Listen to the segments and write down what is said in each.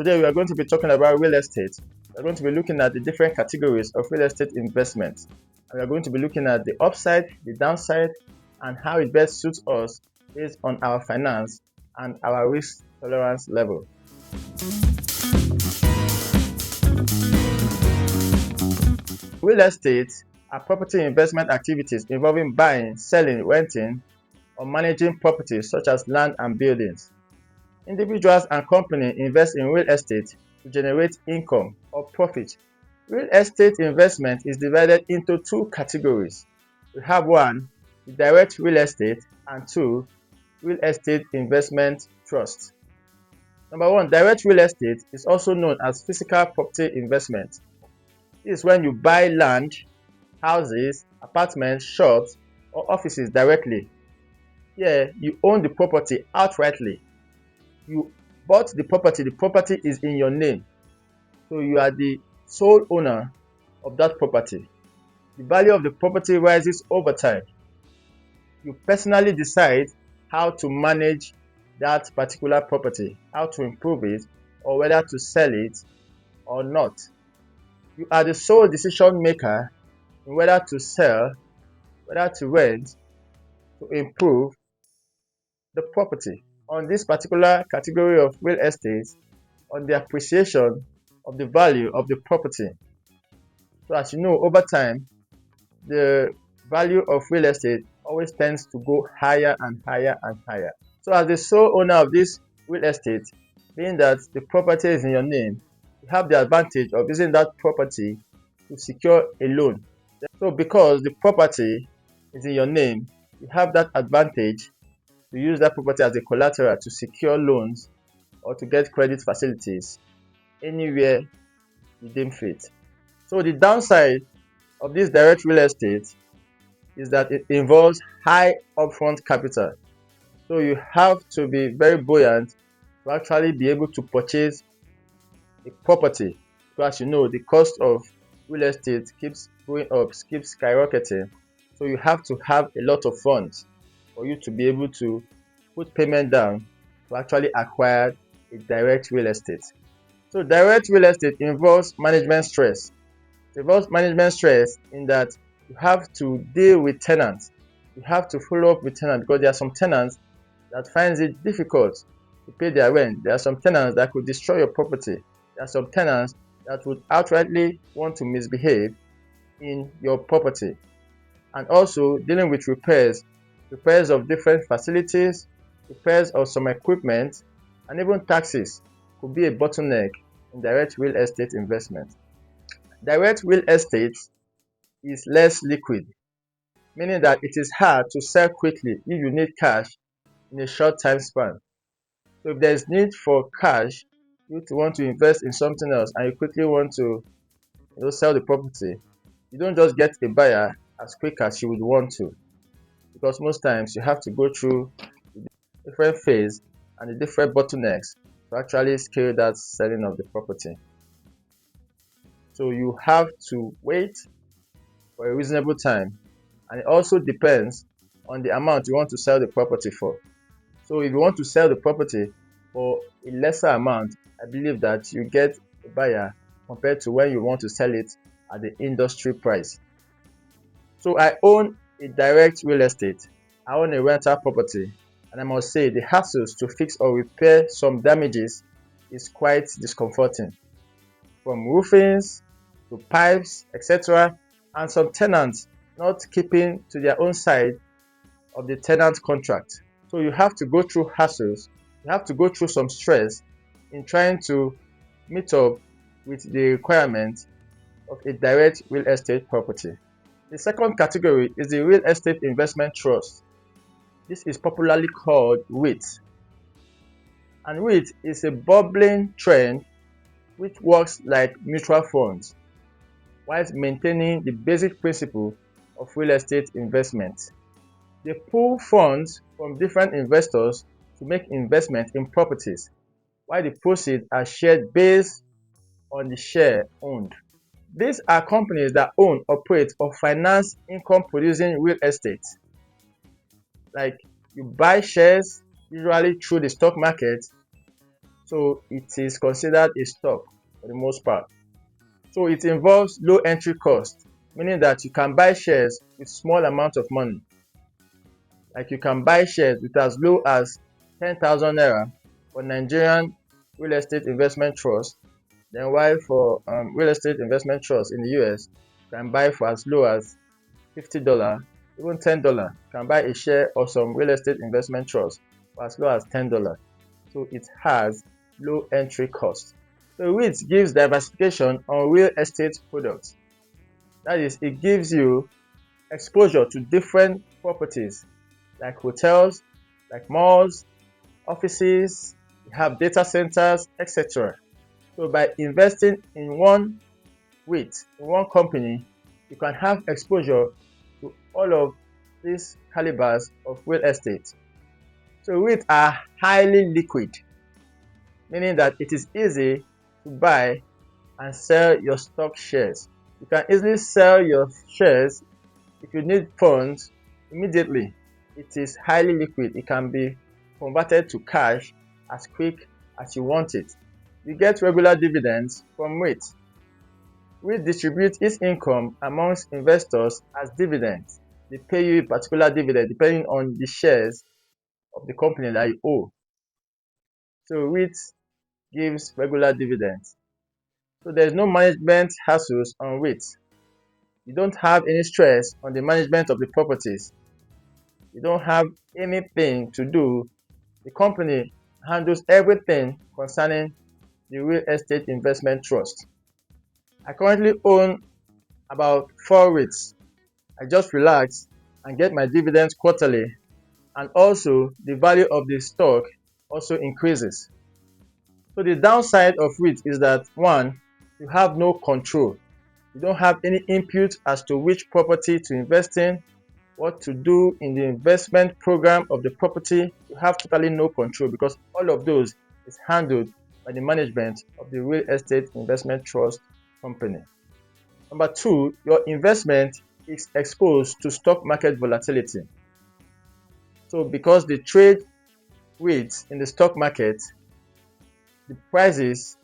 today we are going to be talking about real estate. We're going to be looking at the different categories of real estate investments. And we are going to be looking at the upside, the downside, and how it best suits us based on our finance and our risk tolerance level. Real estate are property investment activities involving buying, selling, renting, or managing properties such as land and buildings. Individuals and companies invest in real estate to generate income or profit. Real estate investment is divided into two categories. We have one, the direct real estate, and two, real estate investment trust. Number one, direct real estate is also known as physical property investment. This is when you buy land, houses, apartments, shops, or offices directly. Here, you own the property outrightly. You bought the property is in your name. So you are the sole owner of that property. The value of the property rises over time. You personally decide how to manage that particular property, how to improve it, or whether to sell it or not. You are the sole decision maker in whether to sell, whether to rent, to improve the property. On this particular category of real estate, on the appreciation of the value of the property. So as you know, over time, the value of real estate always tends to go higher and higher and higher. So as the sole owner of this real estate, being that the property is in your name, you have the advantage of using that property to secure a loan. So because the property is in your name, you have that advantage to use that property as a collateral to secure loans or to get credit facilities anywhere you deem fit. So the downside of this direct real estate is that it involves high upfront capital. So you have to be very buoyant to actually be able to purchase a property. Because you know, the cost of real estate keeps going up, keeps skyrocketing. So you have to have a lot of funds for you to be able to put payment down to actually acquire a direct real estate. So direct real estate involves management stress. It involves management stress in that you have to deal with tenants. You have to follow up with tenants because there are some tenants that finds it difficult to pay their rent. There are some tenants that could destroy your property. There are some tenants that would outrightly want to misbehave in your property. And also dealing with repairs of different facilities, repairs of some equipment, and even taxes could be a bottleneck in direct real estate investment. Direct real estate is less liquid, meaning that it is hard to sell quickly if you need cash in a short time span. So if there is need for cash, you want to invest in something else and you quickly want to sell the property, you don't just get a buyer as quick as you would want to, because most times you have to go through different phase and the different bottlenecks to actually scale that selling of the property. So you have to wait for a reasonable time, and it also depends on the amount you want to sell the property for. So if you want to sell the property for a lesser amount, I believe that you get a buyer compared to when you want to sell it at the industry price. So I own a direct real estate. I own a rental property, and I must say the hassles to fix or repair some damages is quite discomforting. From roofings to pipes, etc., and some tenants not keeping to their own side of the tenant contract. So you have to go through hassles, you have to go through some stress in trying to meet up with the requirement of a direct real estate property. The second category is the real estate investment trust. This is popularly called REIT. And REIT is a bubbling trend which works like mutual funds, whilst maintaining the basic principle of real estate investment. They pool funds from different investors to make investment in properties, while the proceeds are shared based on the share owned. These are companies that own, operate, or finance income-producing real estate. Like you buy shares, usually through the stock market, So it is considered a stock for the most part. So it involves low entry cost, meaning that you can buy shares with small amount of money. Like you can buy shares with as low as 10,000 naira for Nigerian real estate investment trust. Then while for real estate investment trust in the US, you can buy for as low as $50, even $10. You can buy a share of some real estate investment trust for as low as $10. So it has low entry cost. So REIT gives diversification on real estate products. That is, it gives you exposure to different properties like hotels, like malls, offices, you have data centers, etc. So by investing in one REIT, in one company, you can have exposure to all of these calibers of real estate. So REITs are highly liquid, meaning that it is easy to buy and sell your stock shares. You can easily sell your shares if you need funds immediately. It is highly liquid. It can be converted to cash as quick as you want it. You get regular dividends from REIT. REIT distributes its income amongst investors as dividends. They pay you a particular dividend depending on the shares of the company that you own. So REIT gives regular dividends. So there's no management hassles on REITs. You don't have any stress on the management of the properties. You don't have anything to do. The company handles everything concerning the real estate investment trust. I currently own about 4 REITs. I just relax and get my dividends quarterly, and also the value of the stock also increases. So the downside of REIT is that, one, you have no control. You don't have any input as to which property to invest in, what to do in the investment program of the property. You have totally no control because all of those is handled by the management of the real estate investment trust company. Number two, your investment is exposed to stock market volatility. So because they trade REITs in the stock market, the prices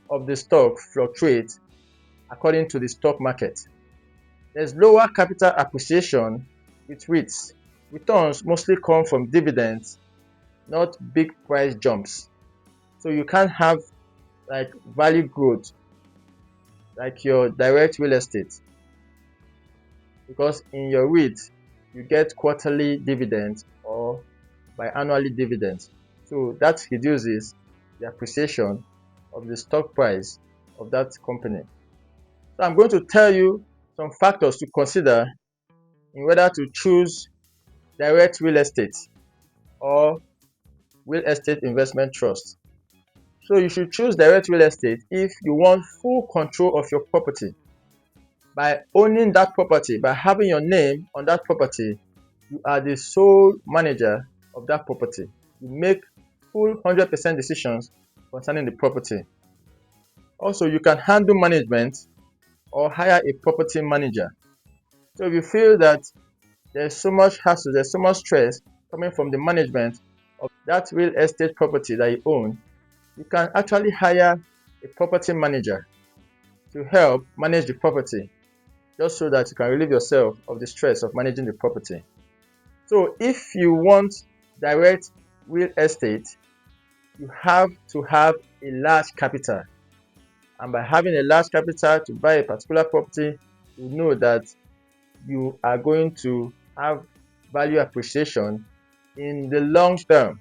of the stock fluctuate according to the stock market. There's lower capital appreciation with REITs. Returns mostly come from dividends, not big price jumps. So you can't have like value growth like your direct real estate, because in your REIT you get quarterly dividends or biannually dividends. So that reduces the appreciation of the stock price of that company. So I'm going to tell you some factors to consider in whether to choose direct real estate or real estate investment trust. So you should choose direct real estate if you want full control of your property. By owning that property, by having your name on that property, you are the sole manager of that property. You make full 100% decisions concerning the property. Also, you can handle management or hire a property manager. So if you feel that there's so much hassle, there's so much stress coming from the management of that real estate property that you own, you can actually hire a property manager to help manage the property, just so that you can relieve yourself of the stress of managing the property. So if you want direct real estate, you have to have a large capital. And by having a large capital to buy a particular property, you know that you are going to have value appreciation in the long term.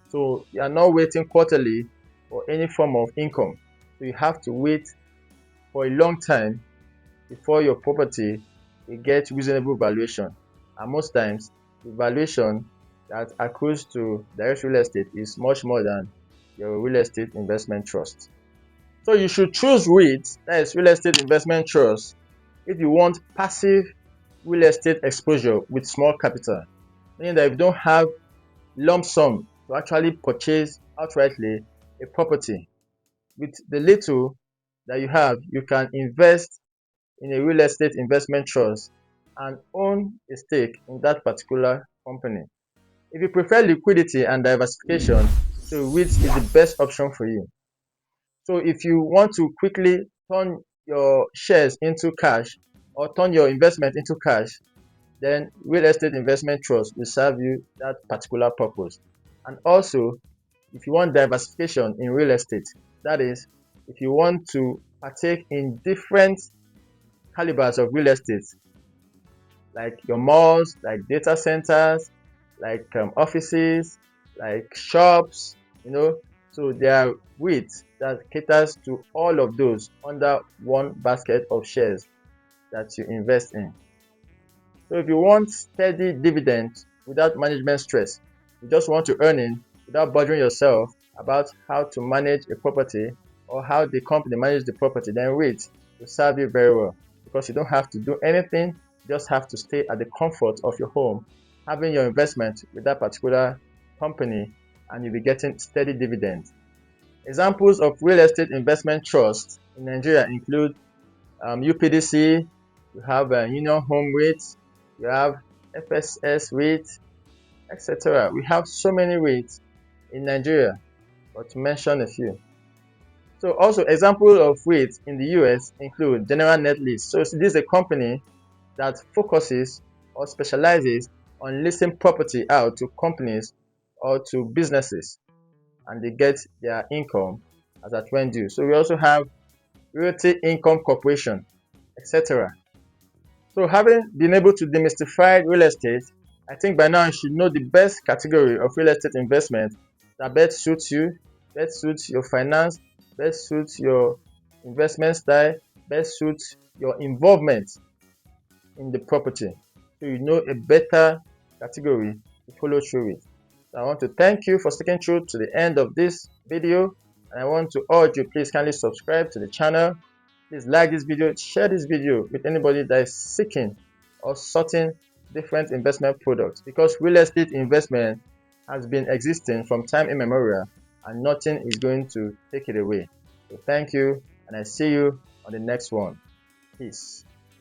So you are not waiting quarterly for any form of income. So you have to wait for a long time before your property will get reasonable valuation. And most times, the valuation that accrues to direct real estate is much more than your real estate investment trust. So you should choose REIT, that is real estate investment trust, if you want passive real estate exposure with small capital, meaning that if you don't have lump sum to actually purchase outrightly a property, with the little that you have, you can invest in a real estate investment trust and own a stake in that particular company. If you prefer liquidity and diversification, So REITs is the best option for you. So if you want to quickly turn your shares into cash or turn your investment into cash, then real estate investment trust will serve you that particular purpose. And also, if you want diversification in real estate, that is, if you want to partake in different calibers of real estate, like your malls, like data centers, like offices, like shops, you know. So there are REITs that caters to all of those under one basket of shares that you invest in. So if you want steady dividend without management stress, you just want to earn it without bothering yourself about how to manage a property or how the company manages the property, then REITs will serve you very well because you don't have to do anything. You just have to stay at the comfort of your home, having your investment with that particular company, and you'll be getting steady dividends. Examples of real estate investment trusts in Nigeria include UPDC, you have Union Home REITs, you have FSS REITs, etc. We have so many REITs in Nigeria, but to mention a few. So also examples of REITs in the US include General Net Lease. So this is a company that focuses or specializes on leasing property out to companies or to businesses, and they get their income as at when due. So we also have Realty Income Corporation, etc. So having been able to demystify real estate, I think by now you should know the best category of real estate investment that best suits you, best suits your finance, best suits your investment style, best suits your involvement in the property. So you know a better category to follow through with. So I want to thank you for sticking through to the end of this video, and I want to urge you, please kindly subscribe to the channel. Please like this video, share this video with anybody that is seeking or sorting different investment products, because real estate investment has been existing from time immemorial and nothing is going to take it away. So thank you, and I see you on the next one. Peace.